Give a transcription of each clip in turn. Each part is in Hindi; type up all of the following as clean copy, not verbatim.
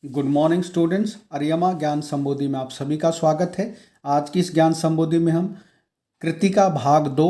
Good morning students. अरियमा ज्ञान संबोधि में आप सभी का स्वागत है। आज की इस ज्ञान संबोधि में हम कृतिका भाग 2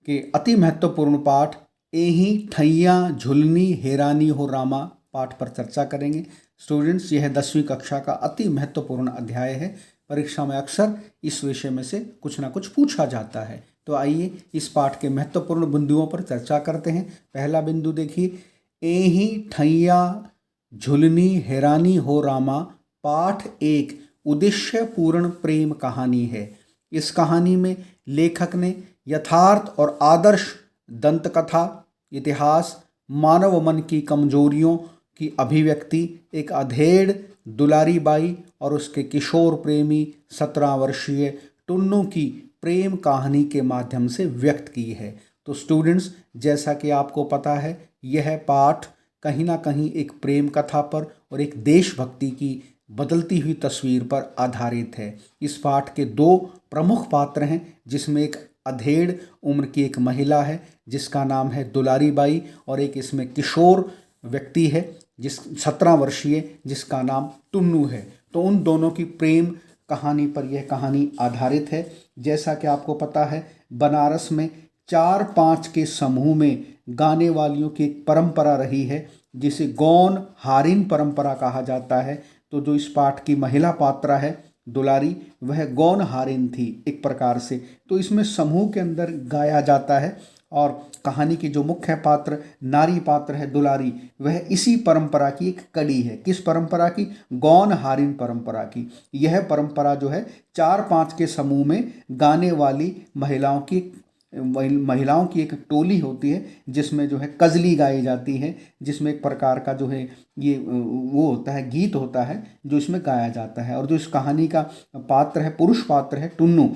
के अति महत्वपूर्ण पाठ एही ठैया झुलनी हेरानी हो रामा पाठ पर चर्चा करेंगे। स्टूडेंट्स, यह 10वीं कक्षा का अति महत्वपूर्ण अध्याय है। परीक्षा में अक्सर इस विषय में से कुछ ना कुछ पूछा जाता है। तो आइए इस पाठ के महत्वपूर्ण बिंदुओं पर चर्चा करते हैं। पहला बिंदु देखिए, एही ठैया झुलनी हैरानी हो रामा पाठ एक उद्देश्य पूर्ण प्रेम कहानी है। इस कहानी में लेखक ने यथार्थ और आदर्श दंतकथा, इतिहास, मानव मन की कमजोरियों की अभिव्यक्ति, एक अधेड़ दुलारी बाई और उसके किशोर प्रेमी 17 वर्षीय टुन्नू की प्रेम कहानी के माध्यम से व्यक्त की है। तो स्टूडेंट्स, जैसा कि आपको पता है, यह पाठ कहीं ना कहीं एक प्रेम कथा पर और एक देशभक्ति की बदलती हुई तस्वीर पर आधारित है। इस पाठ के दो प्रमुख पात्र हैं, जिसमें एक अधेड़ उम्र की एक महिला है जिसका नाम है दुलारी बाई, और एक इसमें किशोर व्यक्ति है जिस 17 वर्षीय जिसका नाम टुन्नू है। तो उन दोनों की प्रेम कहानी पर यह कहानी आधारित है। जैसा कि आपको पता है, बनारस में 4-5 के समूह में गाने वालियों की एक परंपरा रही है जिसे गौन हारिन परंपरा कहा जाता है। तो जो इस पाठ की महिला पात्रा है दुलारी, वह गौन हारिन थी एक प्रकार से। तो इसमें समूह के अंदर गाया जाता है और कहानी की जो मुख्य पात्र नारी पात्र है दुलारी, वह इसी परंपरा की एक कड़ी है। किस परंपरा की? गौन हारिन परंपरा की। यह परंपरा जो है 4-5 के समूह में गाने वाली महिलाओं की एक टोली होती है जिसमें जो है कजली गाई जाती है, जिसमें एक प्रकार का जो है ये वो होता है, गीत होता है जो इसमें गाया जाता है। और जो इस कहानी का पात्र है, पुरुष पात्र है टुन्नू,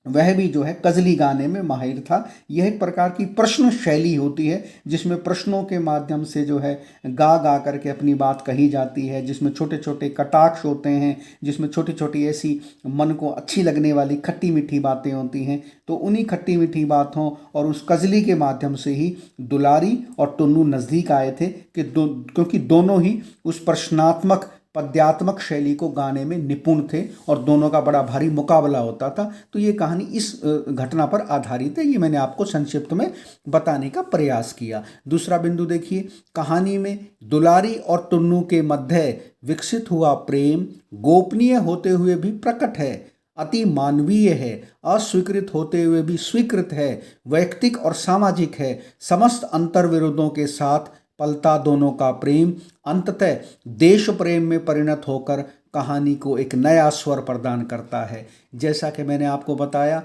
वह भी जो है कजली गाने में माहिर था। यह एक प्रकार की प्रश्न शैली होती है जिसमें प्रश्नों के माध्यम से जो है गा गा करके अपनी बात कही जाती है, जिसमें छोटे छोटे कटाक्ष होते हैं, जिसमें छोटी छोटी ऐसी मन को अच्छी लगने वाली खट्टी मीठी बातें होती हैं। तो उन्हीं खट्टी मीठी बातों और उस कजली के माध्यम से ही दुलारी और टुन्नू नज़दीक आए थे क्योंकि दोनों ही उस प्रश्नात्मक पद्यात्मक शैली को गाने में निपुण थे और दोनों का बड़ा भारी मुकाबला होता था। तो ये कहानी इस घटना पर आधारित है। ये मैंने आपको संक्षिप्त में बताने का प्रयास किया। दूसरा बिंदु देखिए, कहानी में दुलारी और टुन्नू के मध्य विकसित हुआ प्रेम गोपनीय होते हुए भी प्रकट है, अति मानवीय है, अस्वीकृत होते हुए भी स्वीकृत है, वैयक्तिक और सामाजिक है, समस्त अंतर्विरोधों के साथ पलता दोनों का प्रेम अंततः देश प्रेम में परिणत होकर कहानी को एक नया स्वर प्रदान करता है। जैसा कि मैंने आपको बताया,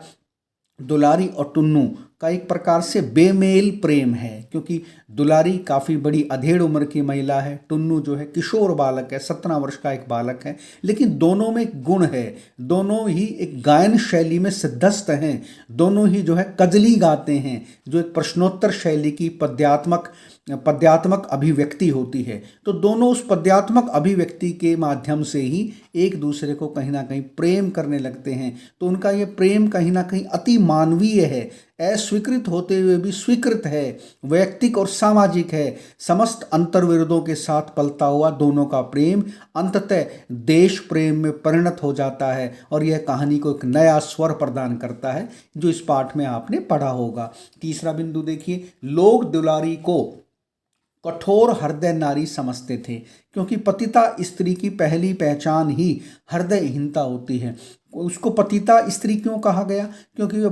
दुलारी और टुन्नू का एक प्रकार से बेमेल प्रेम है, क्योंकि दुलारी काफ़ी बड़ी अधेड़ उम्र की महिला है, टुन्नू जो है किशोर बालक है, 17 वर्ष का एक बालक है। लेकिन दोनों में एक गुण है, दोनों ही एक गायन शैली में सिद्धस्त हैं, दोनों ही जो है कजली गाते हैं, जो एक प्रश्नोत्तर शैली की पद्यात्मक अभिव्यक्ति होती है। तो दोनों उस पद्यात्मक अभिव्यक्ति के माध्यम से ही एक दूसरे को कहीं ना कहीं प्रेम करने लगते हैं। तो उनका ये प्रेम कहीं ना कहीं अति मानवीय है, अस्वीकृत होते हुए भी स्वीकृत है, वैयक्तिक और सामाजिक है, समस्त अंतर्विरोधों के साथ पलता हुआ दोनों का प्रेम अंततः देश प्रेम में परिणत हो जाता है और यह कहानी को एक नया स्वर प्रदान करता है, जो इस पाठ में आपने पढ़ा होगा। तीसरा बिंदु देखिए, लोग दुलारी को कठोर हृदय नारी समझते थे, क्योंकि पतिता स्त्री की पहली पहचान ही हृदयहीनता होती है। उसको पतिता स्त्री क्यों कहा गया? क्योंकि वह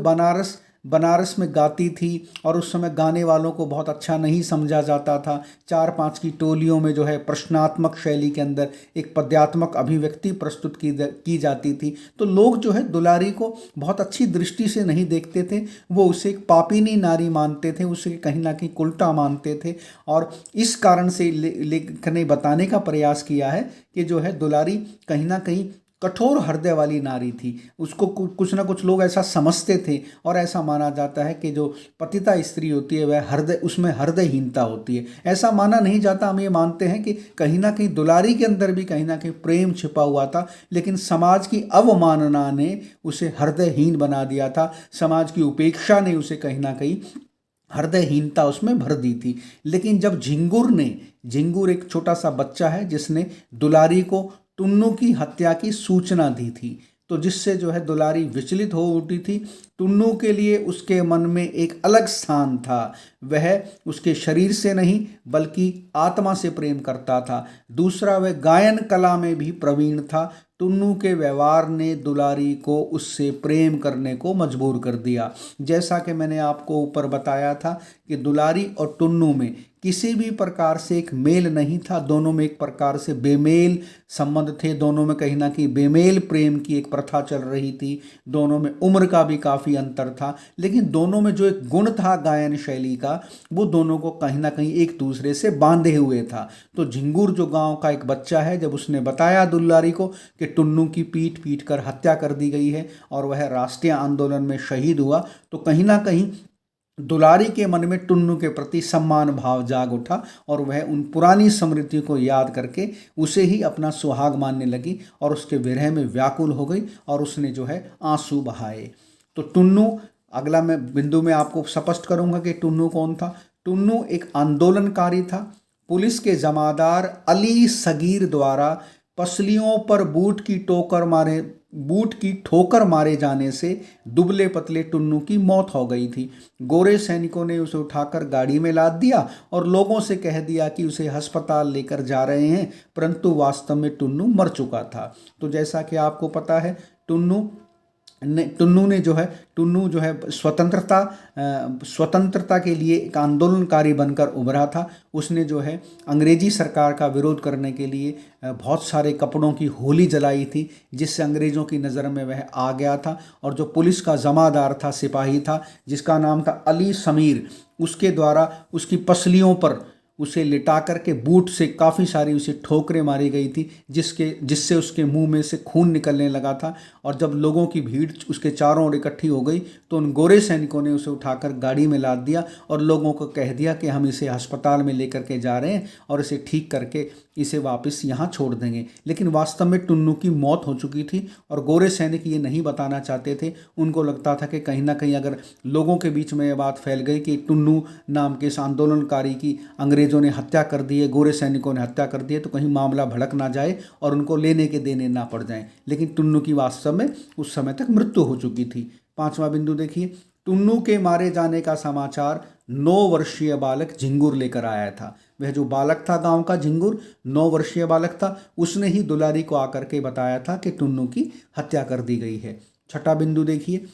बनारस में गाती थी और उस समय गाने वालों को बहुत अच्छा नहीं समझा जाता था। 4-5 की टोलियों में जो है प्रश्नात्मक शैली के अंदर एक पद्यात्मक अभिव्यक्ति प्रस्तुत की जाती थी। तो लोग जो है दुलारी को बहुत अच्छी दृष्टि से नहीं देखते थे, वो उसे एक पापिनी नारी मानते थे, उसे कहीं ना कहीं उल्टा मानते थे। और इस कारण से लेखक ने बताने का प्रयास किया है कि जो है दुलारी कहीं ना कहीं कठोर हृदय वाली नारी थी। उसको कुछ ना कुछ लोग ऐसा समझते थे और ऐसा माना जाता है कि जो पतिता स्त्री होती है वह उसमें हृदयहीनता होती है। ऐसा माना नहीं जाता, हम ये मानते हैं कि कहीं ना कहीं दुलारी के अंदर भी कहीं ना कहीं प्रेम छिपा हुआ था, लेकिन समाज की अवमानना ने उसे हृदयहीन बना दिया था, समाज की उपेक्षा ने उसे कहीं ना कहीं हृदयहीनता उसमें भर दी थी। लेकिन जब झिंगुर एक छोटा सा बच्चा है जिसने दुलारी को टुन्नू की हत्या की सूचना दी थी, तो जिससे जो है दुलारी विचलित हो उठी थी। टुन्नू के लिए उसके मन में एक अलग स्थान था। वह उसके शरीर से नहीं बल्कि आत्मा से प्रेम करता था। दूसरा, वह गायन कला में भी प्रवीण था। टुन्नू के व्यवहार ने दुलारी को उससे प्रेम करने को मजबूर कर दिया। जैसा कि मैंने आपको ऊपर बताया था कि दुलारी और टुन्नू में किसी भी प्रकार से एक मेल नहीं था, दोनों में एक प्रकार से बेमेल संबंध थे। दोनों में कहीं ना कहीं बेमेल प्रेम की एक प्रथा चल रही थी। दोनों में उम्र का भी काफ़ी अंतर था, लेकिन दोनों में जो एक गुण था गायन शैली का, वो दोनों को कहीं ना कहीं एक दूसरे से बांधे हुए था। तो झिंगुर जो गांव का एक बच्चा है, जब उसने बताया दुलारी को कि टुन्नू की पीट पीट कर हत्या कर दी गई है और वह राष्ट्रीय आंदोलन में शहीद हुआ, तो कहीं ना कहीं दुलारी के मन में टुन्नू के प्रति सम्मान भाव जाग उठा और वह उन पुरानी स्मृति को याद करके उसे ही अपना सुहाग मानने लगी और उसके विरह में व्याकुल हो गई और उसने जो है आंसू बहाए। तो टुन्नू, अगला मैं बिंदु में आपको स्पष्ट करूंगा कि टुन्नू कौन था। टुन्नू एक आंदोलनकारी था। पुलिस के जमादार अली सगीर द्वारा पसलियों पर बूट की ठोकर मारे जाने से दुबले पतले टुन्नू की मौत हो गई थी। गोरे सैनिकों ने उसे उठाकर गाड़ी में लाद दिया और लोगों से कह दिया कि उसे अस्पताल लेकर जा रहे हैं, परंतु वास्तव में टुन्नू मर चुका था। तो जैसा कि आपको पता है, टुन्नू जो है स्वतंत्रता के लिए एक आंदोलनकारी बनकर उभरा था। उसने जो है अंग्रेजी सरकार का विरोध करने के लिए बहुत सारे कपड़ों की होली जलाई थी, जिससे अंग्रेज़ों की नज़र में वह आ गया था। और जो पुलिस का जमादार था, सिपाही था, जिसका नाम था अली समीर, उसके द्वारा उसकी पसलियों पर उसे लिटा करके बूट से काफ़ी सारी उसे ठोकरें मारी गई थी, जिससे उसके मुंह में से खून निकलने लगा था। और जब लोगों की भीड़ उसके चारों ओर इकट्ठी हो गई तो उन गोरे सैनिकों ने उसे उठाकर गाड़ी में लाद दिया और लोगों को कह दिया कि हम इसे अस्पताल में लेकर के जा रहे हैं और इसे ठीक करके इसे वापस यहाँ छोड़ देंगे। लेकिन वास्तव में टुन्नू की मौत हो चुकी थी और गोरे सैनिक ये नहीं बताना चाहते थे। उनको लगता था कि कहीं ना कहीं अगर लोगों के बीच में ये बात फैल गई कि टुन्नू नाम के इस आंदोलनकारी की अंग्रेज़ों ने हत्या कर दी है, गोरे सैनिकों ने हत्या कर दी है, तो कहीं मामला भड़क ना जाए और उनको लेने के देने ना पड़ जाएं। लेकिन टुन्नू की वास्तव में उस समय तक मृत्यु हो चुकी थी। पांचवा बिंदु देखिए, टुन्नू के मारे जाने का समाचार 9 वर्षीय बालक झिंगुर लेकर आया था। वह जो बालक था गांव का, झिंगुर 9 वर्षीय बालक था, उसने ही दुलारी को आकर के बताया था कि टुन्नू की हत्या कर दी गई है। छठा बिंदु देखिए,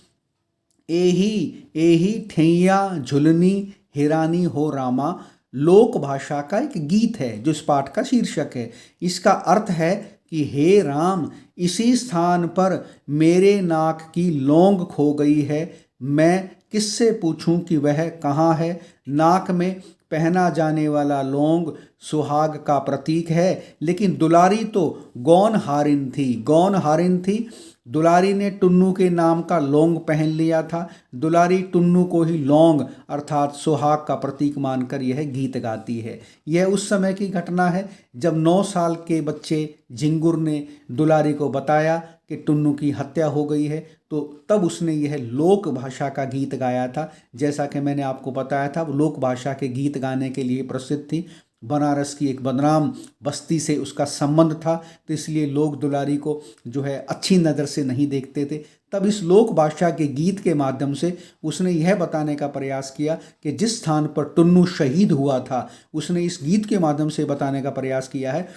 एही एही ठैया झुलनी हिरानी हो रामा लोक भाषा का एक गीत है जो इस पाठ का शीर्षक है। इसका अर्थ है कि हे राम, इसी स्थान पर मेरे नाक की लौंग खो गई है। मैं किससे पूछूं कि वह कहाँ है? नाक में पहना जाने वाला लौंग सुहाग का प्रतीक है, लेकिन दुलारी तो गौन हारिन थी। दुलारी ने टुन्नू के नाम का लौंग पहन लिया था। दुलारी टुन्नू को ही लौंग अर्थात सुहाग का प्रतीक मानकर यह गीत गाती है। यह उस समय की घटना है जब 9 साल के बच्चे झिंगुर ने दुलारी को बताया कि टुन्नू की हत्या हो गई है, तो तब उसने यह लोक भाषा का गीत गाया था। जैसा कि मैंने आपको बताया था, वो लोक भाषा के गीत गाने के लिए प्रसिद्ध थी। बनारस की एक बदनाम बस्ती से उसका संबंध था, तो इसलिए लोग दुलारी को जो है अच्छी नज़र से नहीं देखते थे। तब इस लोक भाषा के गीत के माध्यम से उसने यह बताने का प्रयास किया कि जिस स्थान पर टुन्नू शहीद हुआ था, उसने इस गीत के माध्यम से बताने का प्रयास किया है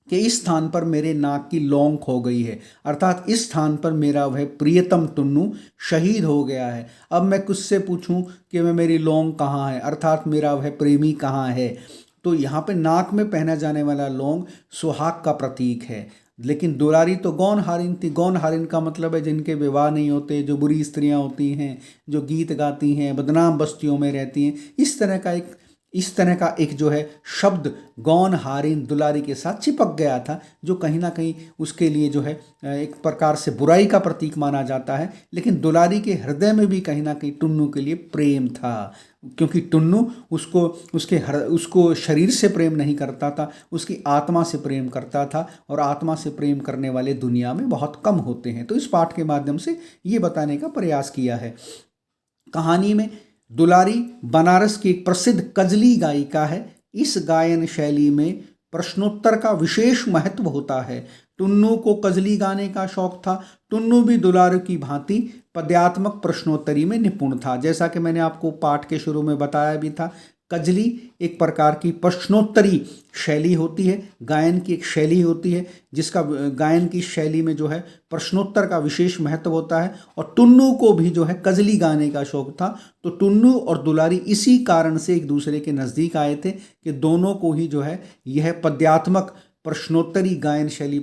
कि इस स्थान पर मेरे नाक की लौंग खो गई है, अर्थात इस स्थान पर मेरा वह प्रियतम टुन्नू शहीद हो गया है। अब मैं किससे पूछूं कि मैं मेरी लौंग कहाँ है, अर्थात मेरा वह प्रेमी कहाँ है। तो यहाँ पे नाक में पहना जाने वाला लौंग सुहाग का प्रतीक है। लेकिन दुलारी तो गौन हारिन थी। गौन हारिन का मतलब है जिनके विवाह नहीं होते, जो बुरी स्त्रियां होती हैं, जो गीत गाती हैं, बदनाम बस्तियों में रहती हैं। इस तरह का एक जो है शब्द गौन हारिन दुलारी के साथ चिपक गया था, जो कहीं ना कहीं उसके लिए जो है एक प्रकार से बुराई का प्रतीक माना जाता है। लेकिन दुलारी के हृदय में भी कहीं ना कहीं टुन्नू के लिए प्रेम था, क्योंकि टुन्नू उसको शरीर से प्रेम नहीं करता था, उसकी आत्मा से प्रेम करता था, और आत्मा से प्रेम करने वाले दुनिया में बहुत कम होते हैं। तो इस पाठ के माध्यम से ये बताने का प्रयास किया है। कहानी में दुलारी बनारस की एक प्रसिद्ध कजली गायिका है। इस गायन शैली में प्रश्नोत्तर का विशेष महत्व होता है। टुन्नू को कजली गाने का शौक था। टुन्नू भी दुलारी की भांति पद्यात्मक प्रश्नोत्तरी में निपुण था। जैसा कि मैंने आपको पाठ के शुरू में बताया भी था, कजली एक प्रकार की प्रश्नोत्तरी शैली होती है, गायन की एक शैली होती है, जिसका गायन की शैली में जो है प्रश्नोत्तर का विशेष महत्व होता है। और टुन्नू को भी जो है कजली गाने का शौक था। तो टुन्नू और दुलारी इसी कारण से एक दूसरे के नज़दीक आए थे कि दोनों को ही जो है यह पद्यात्मक प्रश्नोत्तरी गायन शैली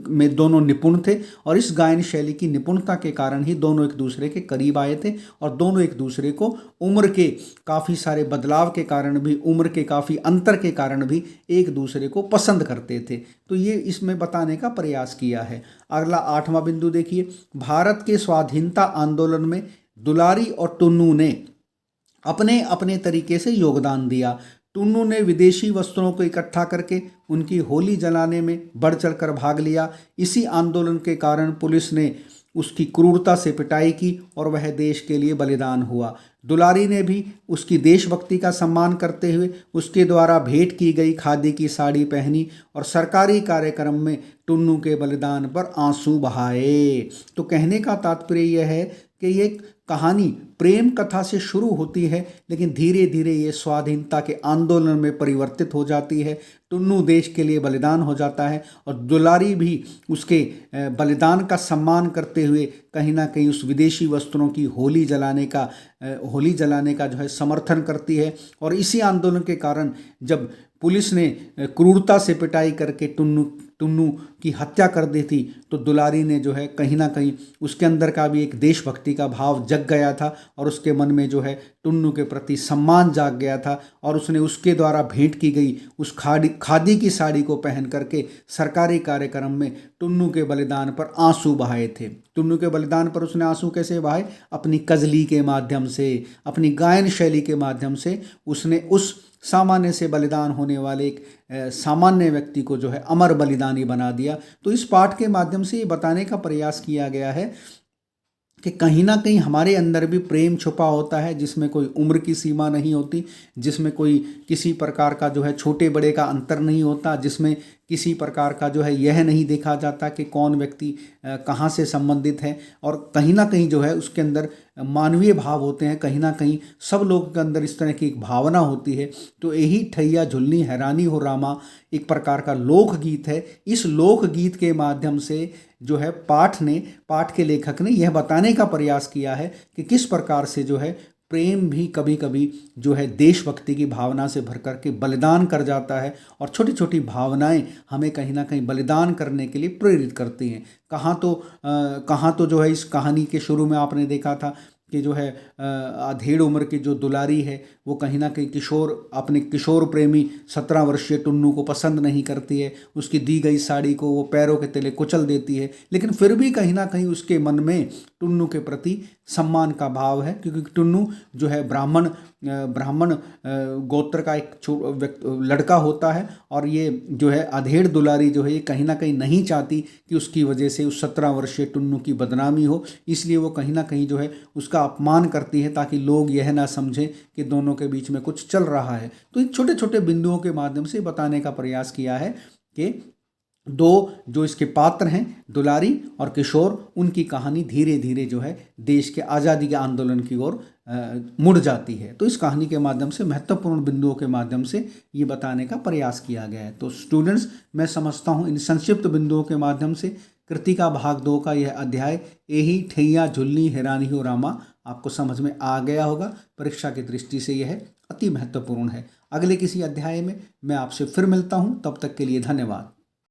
में दोनों निपुण थे। और इस गायन शैली की निपुणता के कारण ही दोनों एक दूसरे के करीब आए थे। और दोनों एक दूसरे को उम्र के काफ़ी सारे बदलाव के कारण भी, उम्र के काफ़ी अंतर के कारण भी एक दूसरे को पसंद करते थे। तो ये इसमें बताने का प्रयास किया है। अगला 8वां बिंदु देखिए, भारत के स्वाधीनता आंदोलन में दुलारी और टुन्नू ने अपने अपने तरीके से योगदान दिया। टुन्नू ने विदेशी वस्त्रों को इकट्ठा करके उनकी होली जलाने में बढ़ चढ़कर भाग लिया। इसी आंदोलन के कारण पुलिस ने उसकी क्रूरता से पिटाई की और वह देश के लिए बलिदान हुआ। दुलारी ने भी उसकी देशभक्ति का सम्मान करते हुए उसके द्वारा भेंट की गई खादी की साड़ी पहनी और सरकारी कार्यक्रम में टुन्नू के बलिदान पर आंसू बहाए। तो कहने का तात्पर्य यह है कि ये कहानी प्रेम कथा से शुरू होती है, लेकिन धीरे धीरे ये स्वाधीनता के आंदोलन में परिवर्तित हो जाती है। टुन्नू देश के लिए बलिदान हो जाता है और दुलारी भी उसके बलिदान का सम्मान करते हुए कहीं ना कहीं उस विदेशी वस्त्रों की होली जलाने का जो है समर्थन करती है। और इसी आंदोलन के कारण जब पुलिस ने क्रूरता से पिटाई करके टुन्नू की हत्या कर दी थी, तो दुलारी ने जो है कहीं ना कहीं उसके अंदर का भी एक देशभक्ति का भाव जग गया था और उसके मन में जो है टुन्नू के प्रति सम्मान जाग गया था। और उसने उसके द्वारा भेंट की गई उस खादी की साड़ी को पहन करके सरकारी कार्यक्रम में टुन्नू के बलिदान पर आंसू बहाए थे। टुन्नू के बलिदान पर उसने आंसू कैसे बहाए? अपनी कजली के माध्यम से, अपनी गायन शैली के माध्यम से उसने उस सामान्य से बलिदान होने वाले एक सामान्य व्यक्ति को जो है अमर बलिदानी बना दिया। तो इस पाठ के माध्यम से ये बताने का प्रयास किया गया है कि कहीं ना कहीं हमारे अंदर भी प्रेम छुपा होता है, जिसमें कोई उम्र की सीमा नहीं होती, जिसमें कोई किसी प्रकार का जो है छोटे बड़े का अंतर नहीं होता, जिसमें किसी प्रकार का जो है यह नहीं देखा जाता कि कौन व्यक्ति कहाँ से संबंधित है। और कहीं ना कहीं जो है उसके अंदर मानवीय भाव होते हैं। कहीं ना कहीं सब लोगों के अंदर इस तरह की एक भावना होती है। तो यही ठैया झुलनी हैरानी हो रामा एक प्रकार का लोकगीत है। इस लोकगीत के माध्यम से जो है पाठ के लेखक ने यह बताने का प्रयास किया है कि किस प्रकार से जो है प्रेम भी कभी कभी जो है देशभक्ति की भावना से भर करके बलिदान कर जाता है। और छोटी छोटी भावनाएं हमें कहीं ना कहीं बलिदान करने के लिए प्रेरित करती हैं। कहाँ तो जो है इस कहानी के शुरू में आपने देखा था कि जो है अधेड़ उम्र की जो दुलारी है वो कहीं ना कहीं अपने किशोर प्रेमी 17 वर्षीय टुन्नू को पसंद नहीं करती है। उसकी दी गई साड़ी को वो पैरों के तले कुचल देती है, लेकिन फिर भी कहीं ना कहीं उसके मन में टुन्नू के प्रति सम्मान का भाव है, क्योंकि टुन्नू जो है ब्राह्मण गोत्र का एक लड़का होता है। और ये जो है अधेड़ दुलारी जो है ये कहीं ना कहीं नहीं चाहती कि उसकी वजह से उस 17 वर्षीय टुन्नू की बदनामी हो, इसलिए वो कहीं ना कहीं जो है उसका अपमान करती है ताकि लोग यह ना समझें कि दोनों के बीच में कुछ चल रहा है। तो इन छोटे छोटे बिंदुओं के माध्यम से बताने का प्रयास किया है कि दो जो इसके पात्र हैं दुलारी और किशोर, उनकी कहानी धीरे धीरे जो है देश के आज़ादी के आंदोलन की ओर मुड़ जाती है। तो इस कहानी के माध्यम से महत्वपूर्ण बिंदुओं के माध्यम से ये बताने का प्रयास किया गया है। तो स्टूडेंट्स, मैं समझता हूँ इन संक्षिप्त बिंदुओं के माध्यम से कृतिका भाग 2 का यह अध्याय एही ठैया झुलनी हैरानी हो रामा आपको समझ में आ गया होगा। परीक्षा की दृष्टि से यह अति महत्वपूर्ण है। अगले किसी अध्याय में मैं आपसे फिर मिलता हूँ, तब तक के लिए धन्यवाद।